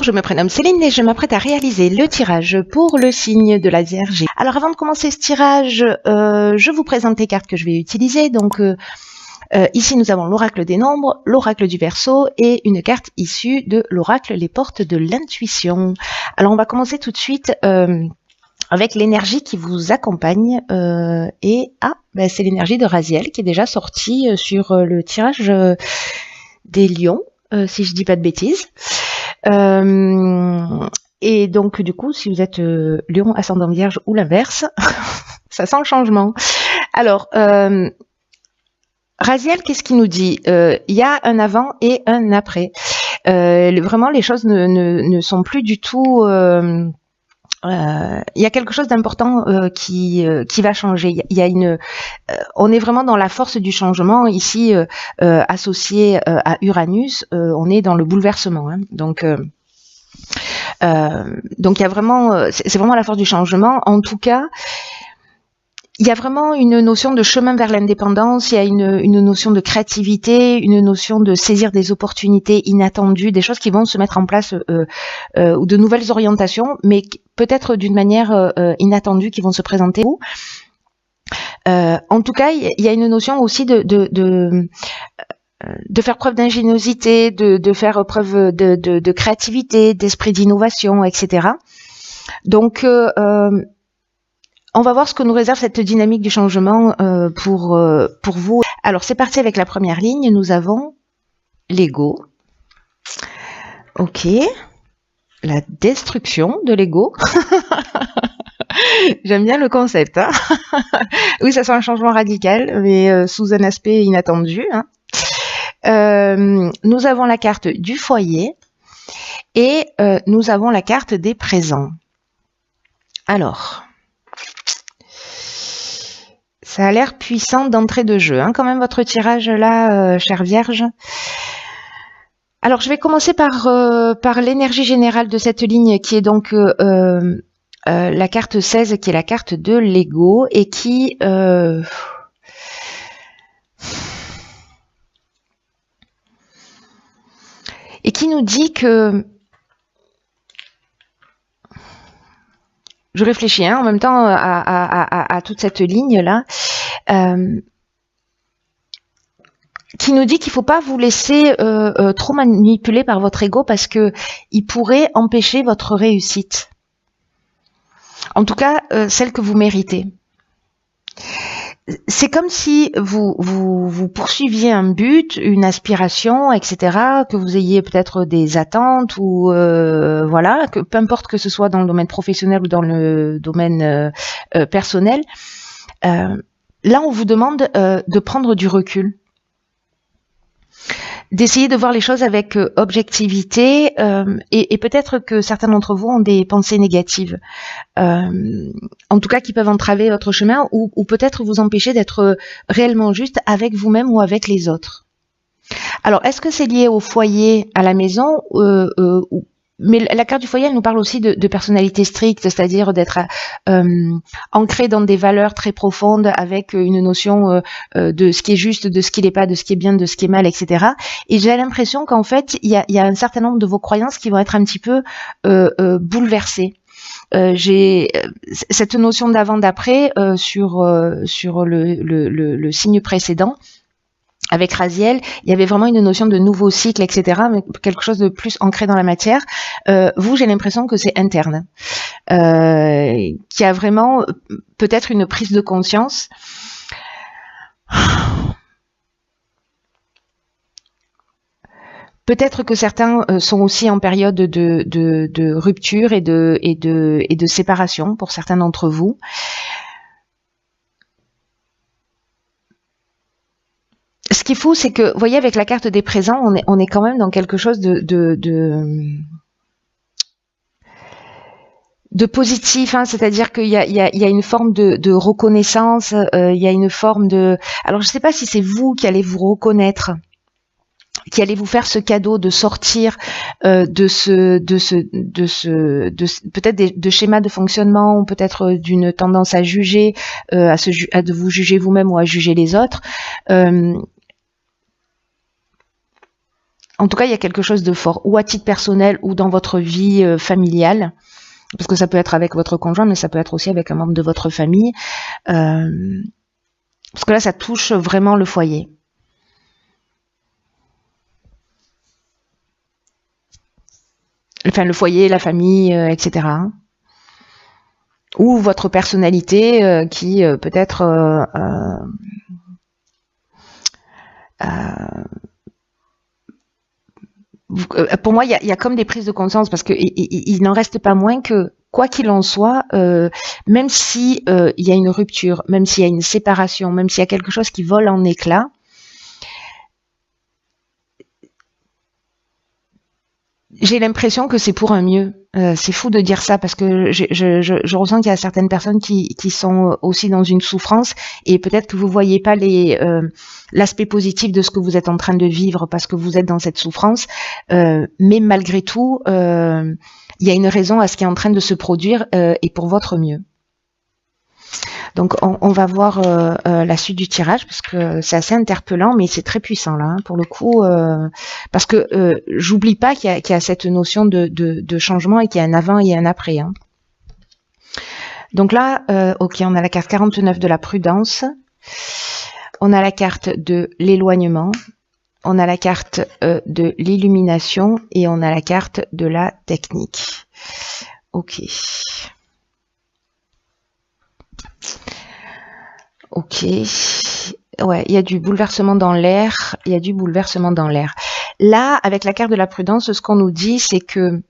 Bonjour, je me prénomme Céline et je m'apprête à réaliser le tirage pour le signe de la Vierge. Alors avant de commencer ce tirage, je vous présente les cartes que je vais utiliser. Donc ici nous avons l'oracle des nombres, l'oracle du Verseau et une carte issue de l'oracle les portes de l'intuition. Alors on va commencer tout de suite avec l'énergie qui vous accompagne c'est l'énergie de Raziel qui est déjà sortie sur le tirage des lions, si je dis pas de bêtises. Et donc du coup, si vous êtes lion, ascendant vierge ou l'inverse, ça sent le changement. Alors, Raziel, qu'est-ce qu'il nous dit? Il y a un avant et un après. Vraiment, les choses ne sont plus du tout... il y a quelque chose d'important qui va changer. Il y a on est vraiment dans la force du changement ici, associé à Uranus. On est dans le bouleversement. Hein. Donc il y a vraiment, c'est vraiment la force du changement. En tout cas, il y a vraiment une notion de chemin vers l'indépendance, il y a une notion de créativité, une notion de saisir des opportunités inattendues, des choses qui vont se mettre en place ou de nouvelles orientations, mais peut-être d'une manière inattendue qui vont se présenter. En tout cas, il y a une notion aussi de faire preuve d'ingéniosité, de faire preuve de créativité, d'esprit d'innovation, etc. Donc on va voir ce que nous réserve cette dynamique du changement pour vous. Alors, c'est parti avec la première ligne. Nous avons l'ego. Ok. La destruction de l'ego. J'aime bien le concept. Hein. Oui, ça sent un changement radical, mais sous un aspect inattendu. Hein. Nous avons la carte du foyer et nous avons la carte des présents. Alors... ça a l'air puissant d'entrée de jeu, hein, quand même votre tirage là, chère Vierge. Alors je vais commencer par l'énergie générale de cette ligne qui est donc la carte 16 qui est la carte de l'ego et qui nous dit que... Je réfléchis en même temps à toute cette ligne-là, qui nous dit qu'il ne faut pas vous laisser trop manipuler par votre ego parce que il pourrait empêcher votre réussite. En tout cas, celle que vous méritez. C'est comme si vous poursuiviez un but, une aspiration, etc., que vous ayez peut-être des attentes ou voilà, que peu importe que ce soit dans le domaine professionnel ou dans le domaine personnel. Là, on vous demande de prendre du recul, d'essayer de voir les choses avec objectivité et peut-être que certains d'entre vous ont des pensées négatives, en tout cas qui peuvent entraver votre chemin ou peut-être vous empêcher d'être réellement juste avec vous-même ou avec les autres. Alors, est-ce que c'est lié au foyer, à la maison mais la carte du foyer, elle nous parle aussi de personnalité stricte, c'est-à-dire d'être ancré dans des valeurs très profondes avec une notion de ce qui est juste, de ce qui n'est pas, de ce qui est bien, de ce qui est mal, etc. Et j'ai l'impression qu'en fait, il y a un certain nombre de vos croyances qui vont être un petit peu bouleversées. J'ai cette notion d'avant-d'après sur le signe précédent. Avec Raziel, il y avait vraiment une notion de nouveau cycle, etc., mais quelque chose de plus ancré dans la matière. Vous, j'ai l'impression que c'est interne, qu'il y a vraiment peut-être une prise de conscience. Peut-être que certains sont aussi en période de rupture et de séparation pour certains d'entre vous. Ce qu'il faut, c'est que, vous voyez, avec la carte des présents, on est quand même dans quelque chose de positif, hein, c'est-à-dire qu'il y a une forme de reconnaissance, il y a une forme de... Alors, je ne sais pas si c'est vous qui allez vous reconnaître, qui allez vous faire ce cadeau de sortir peut-être de schémas de fonctionnement ou peut-être d'une tendance à juger, à de vous juger vous-même ou à juger les autres. En tout cas, il y a quelque chose de fort, ou à titre personnel, ou dans votre vie familiale, parce que ça peut être avec votre conjoint, mais ça peut être aussi avec un membre de votre famille, parce que là, ça touche vraiment le foyer. Enfin, le foyer, la famille, etc. Ou votre personnalité qui peut-être pour moi, il y a comme des prises de conscience parce que il n'en reste pas moins que quoi qu'il en soit, même si il y a une rupture, même s'il y a une séparation, même s'il y a quelque chose qui vole en éclats, j'ai l'impression que c'est pour un mieux. C'est fou de dire ça parce que je ressens qu'il y a certaines personnes qui sont aussi dans une souffrance et peut-être que vous voyez pas l'aspect positif de ce que vous êtes en train de vivre parce que vous êtes dans cette souffrance. Mais malgré tout, il y a une raison à ce qui est en train de se produire et pour votre mieux. Donc on va voir la suite du tirage parce que c'est assez interpellant, mais c'est très puissant là, hein, pour le coup, parce que j'oublie pas qu'il y a cette notion de changement et qu'il y a un avant et un après. Hein. Donc là, ok, on a la carte 49 de la prudence, on a la carte de l'éloignement, on a la carte de l'illumination et on a la carte de la technique. Ok. Ok, ouais, il y a du bouleversement dans l'air, il y a du bouleversement dans l'air. Là, avec la carte de la prudence, ce qu'on nous dit, c'est que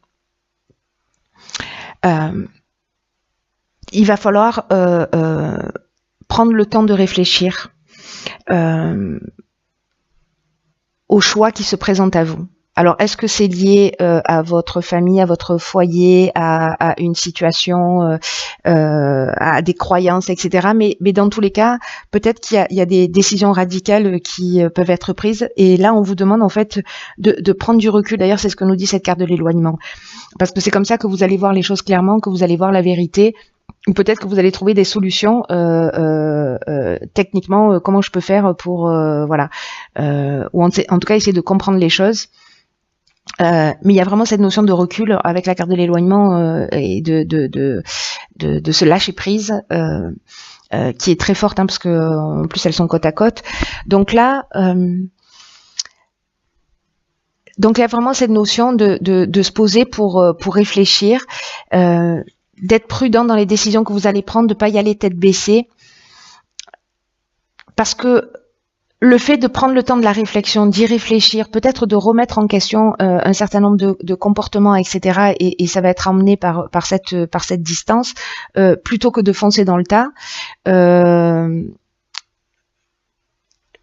il va falloir prendre le temps de réfléchir aux choix qui se présentent à vous. Alors, est-ce que c'est lié à votre famille, à votre foyer, à une situation, à des croyances, etc. Mais dans tous les cas, peut-être qu'il y a des décisions radicales qui peuvent être prises. Et là, on vous demande en fait de prendre du recul. D'ailleurs, c'est ce que nous dit cette carte de l'éloignement. Parce que c'est comme ça que vous allez voir les choses clairement, que vous allez voir la vérité. Ou peut-être que vous allez trouver des solutions techniquement, comment je peux faire pour, voilà. Ou en tout cas, essayer de comprendre les choses. Mais il y a vraiment cette notion de recul avec la carte de l'éloignement et de se lâcher prise qui est très forte hein, parce que en plus elles sont côte à côte. Donc là, donc il y a vraiment cette notion de se poser pour réfléchir, d'être prudent dans les décisions que vous allez prendre, de pas y aller tête baissée, parce que le fait de prendre le temps de la réflexion, d'y réfléchir, peut-être de remettre en question un certain nombre de comportements, etc. Et ça va être amené par cette distance, plutôt que de foncer dans le tas.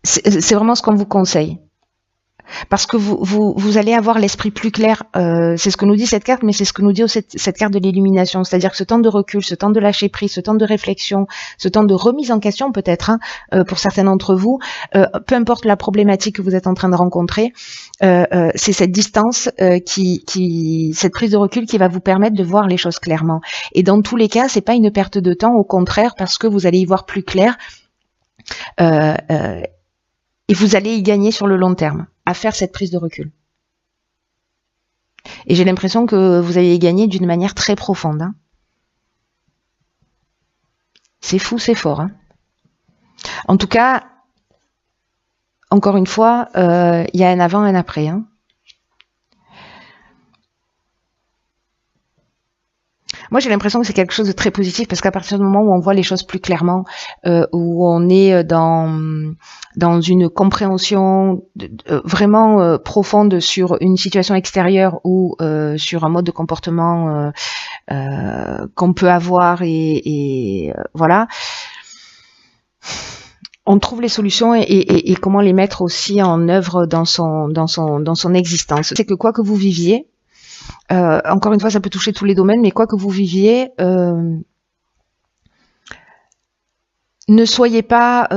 C'est vraiment ce qu'on vous conseille. Parce que vous allez avoir l'esprit plus clair, c'est ce que nous dit cette carte, mais c'est ce que nous dit aussi cette carte de l'illumination, c'est-à-dire que ce temps de recul, ce temps de lâcher prise, ce temps de réflexion, ce temps de remise en question peut-être, hein, pour certains d'entre vous, peu importe la problématique que vous êtes en train de rencontrer, c'est cette distance, cette prise de recul qui va vous permettre de voir les choses clairement. Et dans tous les cas, c'est pas une perte de temps, au contraire, parce que vous allez y voir plus clair. Et vous allez y gagner sur le long terme, à faire cette prise de recul. Et j'ai l'impression que vous allez y gagner d'une manière très profonde. Hein. C'est fou, c'est fort. Hein. En tout cas, encore une fois, il y a un avant et un après. Hein. Moi, j'ai l'impression que c'est quelque chose de très positif parce qu'à partir du moment où on voit les choses plus clairement, où on est dans une compréhension vraiment profonde sur une situation extérieure ou sur un mode de comportement qu'on peut avoir et voilà, on trouve les solutions et comment les mettre aussi en œuvre dans son existence. C'est que quoi que vous viviez, encore une fois, ça peut toucher tous les domaines, mais quoi que vous viviez, ne soyez pas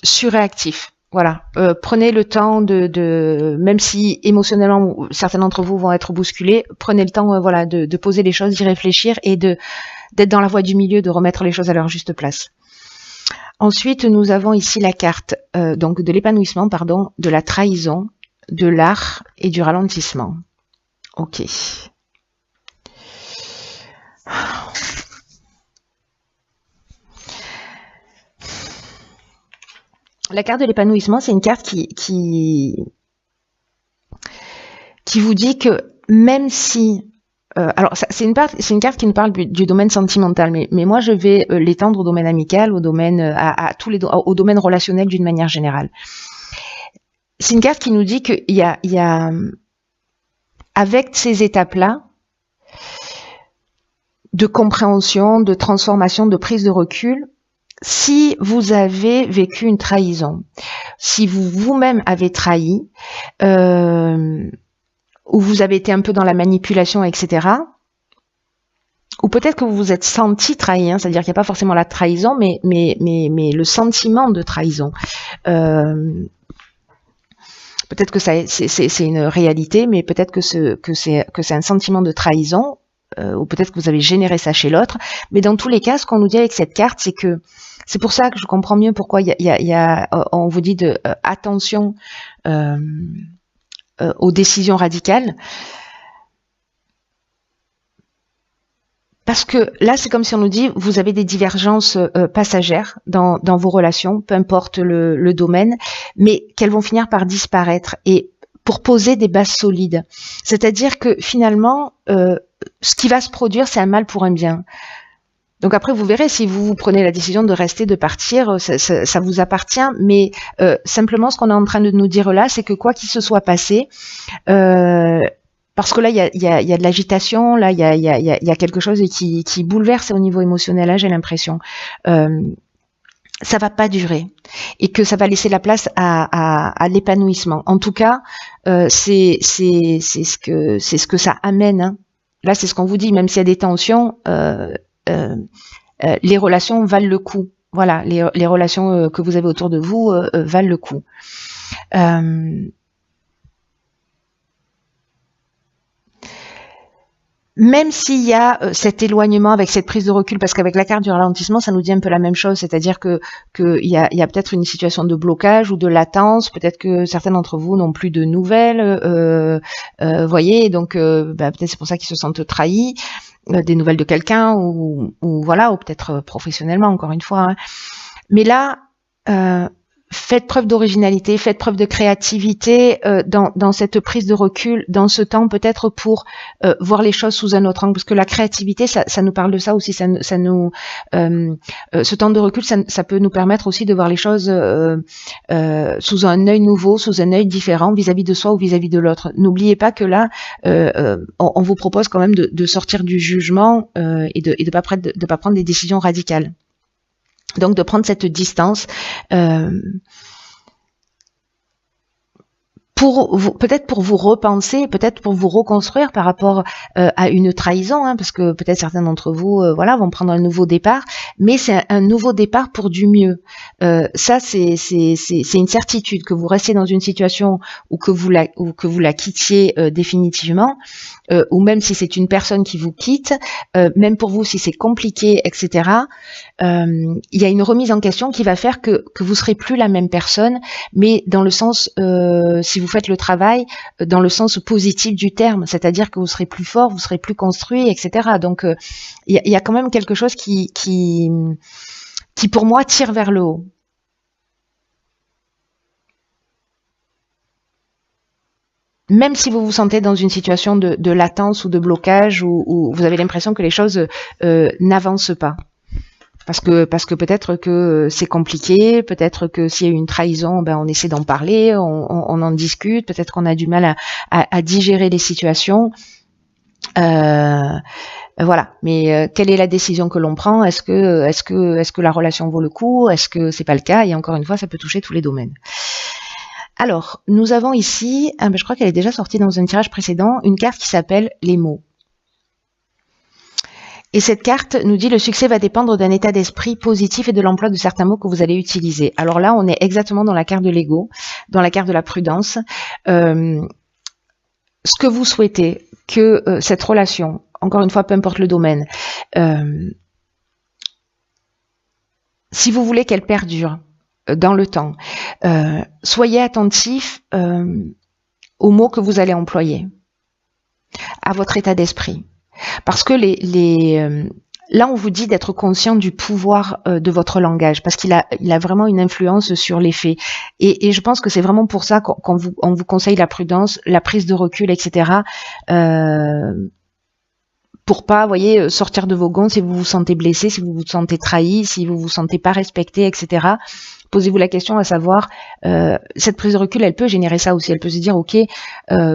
surréactif. Voilà, prenez le temps même si émotionnellement certains d'entre vous vont être bousculés, prenez le temps, voilà, de poser les choses, d'y réfléchir et d'être dans la voie du milieu, de remettre les choses à leur juste place. Ensuite, nous avons ici la carte donc de l'épanouissement, pardon, de la trahison, de l'art et du ralentissement. Ok. La carte de l'épanouissement, c'est une carte qui vous dit que même si alors c'est une carte qui nous parle du domaine sentimental, mais moi je vais l'étendre au domaine amical, au domaine au domaine relationnel d'une manière générale. C'est une carte qui nous dit qu'il y a avec ces étapes-là de compréhension, de transformation, de prise de recul, si vous avez vécu une trahison, si vous-même avez trahi, ou vous avez été un peu dans la manipulation, etc., ou peut-être que vous vous êtes senti trahi, c'est-à-dire qu'il n'y a pas forcément la trahison, mais le sentiment de trahison. Peut-être que c'est une réalité, mais peut-être que c'est un sentiment de trahison, ou peut-être que vous avez généré ça chez l'autre. Mais dans tous les cas, ce qu'on nous dit avec cette carte, c'est que c'est pour ça que je comprends mieux pourquoi on vous dit attention aux décisions radicales. Parce que là, c'est comme si on nous dit, vous avez des divergences passagères dans vos relations, peu importe le domaine, mais qu'elles vont finir par disparaître et pour poser des bases solides. C'est-à-dire que finalement, ce qui va se produire, c'est un mal pour un bien. Donc après, vous verrez, si vous prenez la décision de rester, de partir, ça vous appartient, mais simplement, ce qu'on est en train de nous dire là, c'est que quoi qu'il se soit passé, parce que là, il y a de l'agitation, là, il y a quelque chose qui bouleverse au niveau émotionnel, là, j'ai l'impression. Ça va pas durer et que ça va laisser la place à l'épanouissement. En tout cas, c'est ce que ça amène. Là, c'est ce qu'on vous dit, même s'il y a des tensions, les relations valent le coup. Voilà, les relations que vous avez autour de vous valent le coup. Même s'il y a cet éloignement avec cette prise de recul, parce qu'avec la carte du ralentissement, ça nous dit un peu la même chose, c'est-à-dire que il y a peut-être une situation de blocage ou de latence, peut-être que certains d'entre vous n'ont plus de nouvelles, voyez, donc peut-être c'est pour ça qu'ils se sentent trahis, des nouvelles de quelqu'un ou voilà, ou peut-être professionnellement encore une fois. Mais là, faites preuve d'originalité, faites preuve de créativité dans cette prise de recul, dans ce temps peut-être pour voir les choses sous un autre angle, parce que la créativité, ça nous parle de ça aussi, ce temps de recul, ça peut nous permettre aussi de voir les choses sous un œil nouveau, sous un œil différent vis-à-vis de soi ou vis-à-vis de l'autre. N'oubliez pas que là, on vous propose quand même de sortir du jugement et de pas prendre des décisions radicales. Donc de prendre cette distance peut-être pour vous repenser, peut-être pour vous reconstruire par rapport à une trahison, parce que peut-être certains d'entre vous vont prendre un nouveau départ, mais c'est un nouveau départ pour du mieux. Ça c'est une certitude que vous restiez dans une situation ou que vous la quittiez définitivement. Ou même si c'est une personne qui vous quitte, même pour vous si c'est compliqué, etc. Il y a une remise en question qui va faire que vous serez plus la même personne, mais dans le sens, si vous faites le travail, dans le sens positif du terme, c'est-à-dire que vous serez plus fort, vous serez plus construit, etc. Donc il y a quand même quelque chose qui pour moi tire vers le haut. Même si vous vous sentez dans une situation de latence ou de blocage où vous avez l'impression que les choses n'avancent pas. Parce que peut-être que c'est compliqué, peut-être que s'il y a eu une trahison, on essaie d'en parler, on en discute, peut-être qu'on a du mal à digérer les situations. Voilà. Mais quelle est la décision que l'on prend ? Est-ce que la relation vaut le coup ? Est-ce que c'est pas le cas ? Et encore une fois, ça peut toucher tous les domaines. Alors, nous avons ici, je crois qu'elle est déjà sortie dans un tirage précédent, une carte qui s'appelle les mots. Et cette carte nous dit le succès va dépendre d'un état d'esprit positif et de l'emploi de certains mots que vous allez utiliser. Alors là, on est exactement dans la carte de l'ego, dans la carte de la prudence. Ce que vous souhaitez, que cette relation, encore une fois, peu importe le domaine, si vous voulez qu'elle perdure, dans le temps. Soyez attentifs aux mots que vous allez employer, à votre état d'esprit. Parce que là, on vous dit d'être conscient du pouvoir de votre langage, parce qu'il a vraiment une influence sur les faits. Et je pense que c'est vraiment pour ça qu'on vous conseille la prudence, la prise de recul, etc. Pour pas, voyez, sortir de vos gonds si vous vous sentez blessé, si vous vous sentez trahi, si vous vous sentez pas respecté, etc. Posez-vous la question à savoir, cette prise de recul, elle peut générer ça aussi. Elle peut se dire, ok,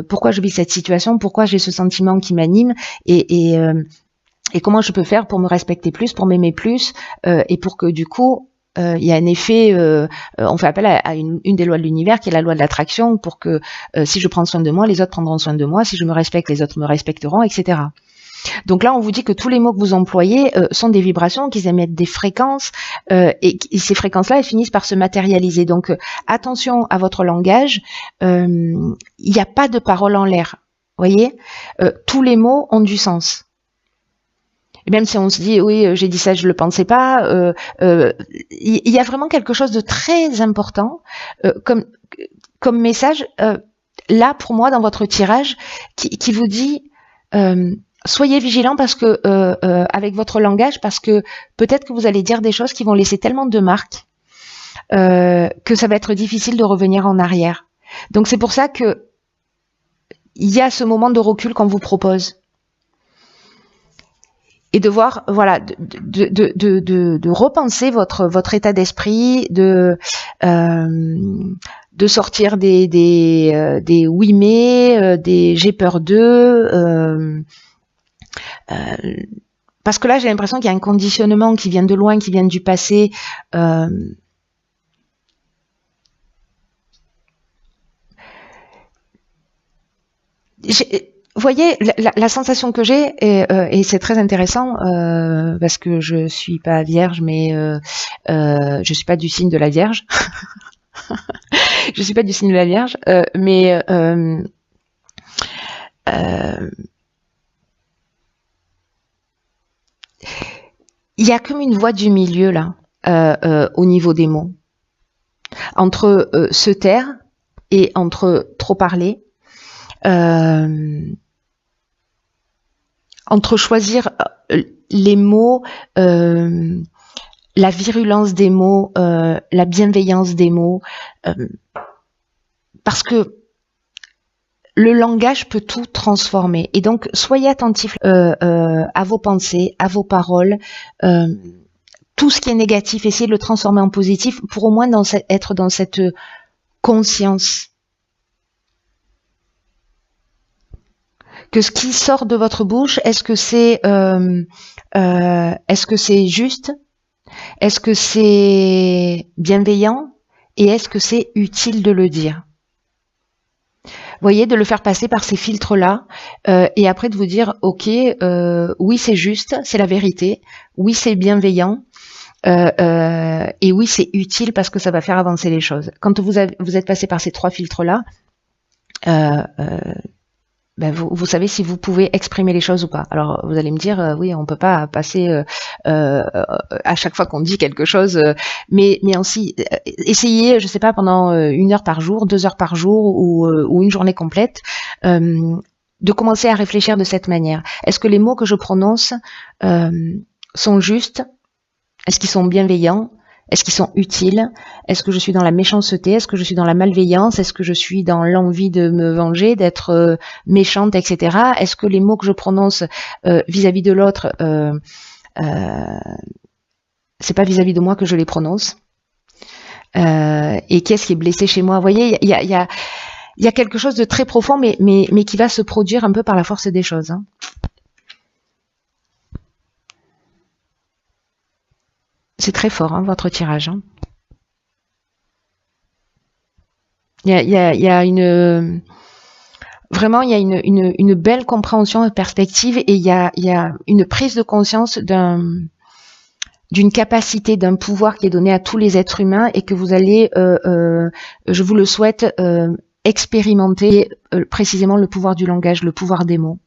pourquoi je vis cette situation, pourquoi j'ai ce sentiment qui m'anime, et comment je peux faire pour me respecter plus, pour m'aimer plus, et pour que du coup, il y a un effet, on fait appel à une des lois de l'univers qui est la loi de l'attraction, pour que si je prends soin de moi, les autres prendront soin de moi, si je me respecte, les autres me respecteront, etc. Donc là, on vous dit que tous les mots que vous employez sont des vibrations, qu'ils émettent des fréquences, et ces fréquences-là, elles finissent par se matérialiser. Donc attention à votre langage, il n'y a pas de parole en l'air, voyez, tous les mots ont du sens. Et même si on se dit, oui, j'ai dit ça, je le pensais pas, il y a vraiment quelque chose de très important comme message, là, pour moi, dans votre tirage, qui vous dit... soyez vigilants parce que avec votre langage, parce que peut-être que vous allez dire des choses qui vont laisser tellement de marques que ça va être difficile de revenir en arrière. Donc c'est pour ça que il y a ce moment de recul qu'on vous propose et de voir, voilà, de repenser votre état d'esprit, de sortir des oui mais, des j'ai peur d'eux. Parce que là, j'ai l'impression qu'il y a un conditionnement qui vient de loin, qui vient du passé. Vous voyez, la sensation que j'ai, et c'est très intéressant, parce que je suis pas vierge, mais je suis pas du signe de la Vierge. Je suis pas du signe de la Vierge, mais il y a comme une voie du milieu là, au niveau des mots, entre se taire et entre trop parler, entre choisir les mots, la virulence des mots, la bienveillance des mots, parce que le langage peut tout transformer. Et donc, soyez attentifs à vos pensées, à vos paroles. Tout ce qui est négatif, essayez de le transformer en positif pour au moins être dans cette conscience. Que ce qui sort de votre bouche, est-ce que c'est juste? Est-ce que c'est bienveillant? Et est-ce que c'est utile de le dire? Voyez, de le faire passer par ces filtres-là, et après de vous dire, ok, oui c'est juste, c'est la vérité, oui c'est bienveillant, et oui c'est utile parce que ça va faire avancer les choses. Quand vous êtes passé par ces trois filtres-là, ben vous savez si vous pouvez exprimer les choses ou pas. Alors vous allez me dire, oui, on peut pas passer à chaque fois qu'on dit quelque chose, mais aussi essayez, je sais pas, pendant 1 heure par jour, 2 heures par jour ou une journée complète, de commencer à réfléchir de cette manière. Est-ce que les mots que je prononce sont justes? Est-ce qu'ils sont bienveillants? Est-ce qu'ils sont utiles? Est-ce que je suis dans la méchanceté? Est-ce que je suis dans la malveillance? Est-ce que je suis dans l'envie de me venger, d'être méchante, etc. Est-ce que les mots que je prononce vis-à-vis de l'autre, c'est pas vis-à-vis de moi que je les prononce? Et qu'est-ce qui est blessé chez moi? Vous voyez, il y a quelque chose de très profond, mais qui va se produire un peu par la force des choses. Hein. C'est très fort, hein, votre tirage. Hein. Il y a une vraiment il y a une belle compréhension et perspective, et il y a une prise de conscience d'une capacité, d'un pouvoir qui est donné à tous les êtres humains, et que vous allez, je vous le souhaite, expérimenter précisément le pouvoir du langage, le pouvoir des mots.